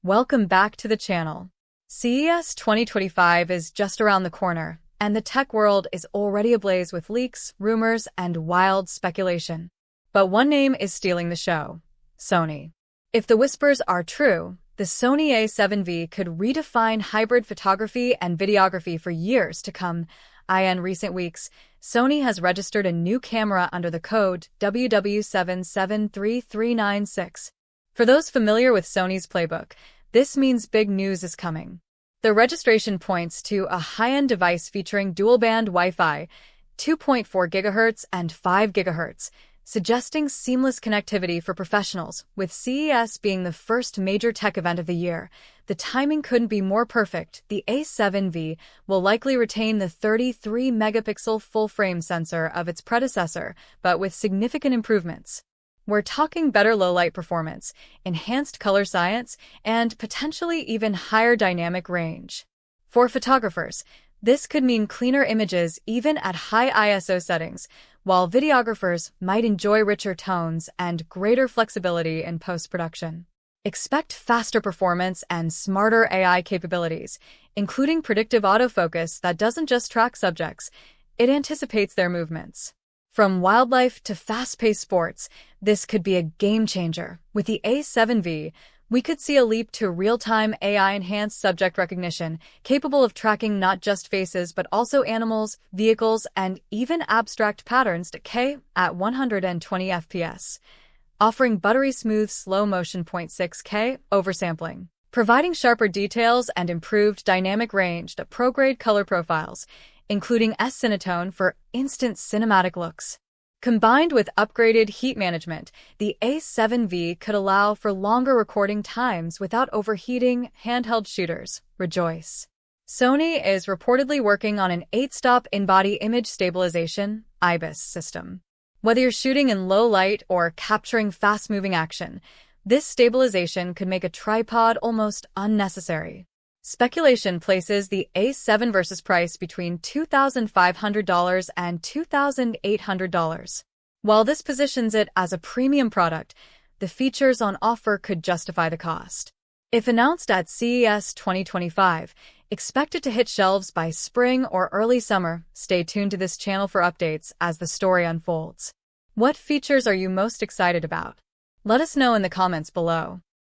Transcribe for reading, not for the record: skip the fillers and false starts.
Welcome back to the channel. CES 2025 is just around the corner, and the tech world is already ablaze with leaks, rumors, and wild speculation. But one name is stealing the show: Sony. If the whispers are true, the Sony A7V could redefine hybrid photography and videography for years to come. In recent weeks, Sony has registered a new camera under the code WW773396. For those familiar with Sony's playbook, this means big news is coming. The registration points to a high-end device featuring dual-band Wi-Fi, 2.4 GHz and 5 GHz, suggesting seamless connectivity for professionals. With CES being the first major tech event of the year, the timing couldn't be more perfect. The A7V will likely retain the 33-megapixel full-frame sensor of its predecessor, but with significant improvements. We're talking better low-light performance, enhanced color science, and potentially even higher dynamic range. For photographers, this could mean cleaner images even at high ISO settings, while videographers might enjoy richer tones and greater flexibility in post-production. Expect faster performance and smarter AI capabilities, including predictive autofocus that doesn't just track subjects, it anticipates their movements. From wildlife to fast-paced sports, this could be a game-changer. With the A7V, we could see a leap to real-time AI-enhanced subject recognition, capable of tracking not just faces but also animals, vehicles, and even abstract patterns at 120 FPS, offering buttery-smooth slow-motion 0.6K oversampling, providing sharper details and improved dynamic range to pro-grade color profiles, including S-Cinetone for instant cinematic looks. Combined with upgraded heat management, the A7V could allow for longer recording times without overheating handheld shooters. Rejoice! Sony is reportedly working on an 8-stop in-body image stabilization (IBIS) system. Whether you're shooting in low light or capturing fast-moving action, this stabilization could make a tripod almost unnecessary. Speculation places the A7V's price between $2,500 and $2,800. While this positions it as a premium product, the features on offer could justify the cost. If announced at CES 2025, expect it to hit shelves by spring or early summer. Stay tuned to this channel for updates as the story unfolds. What features are you most excited about? Let us know in the comments below.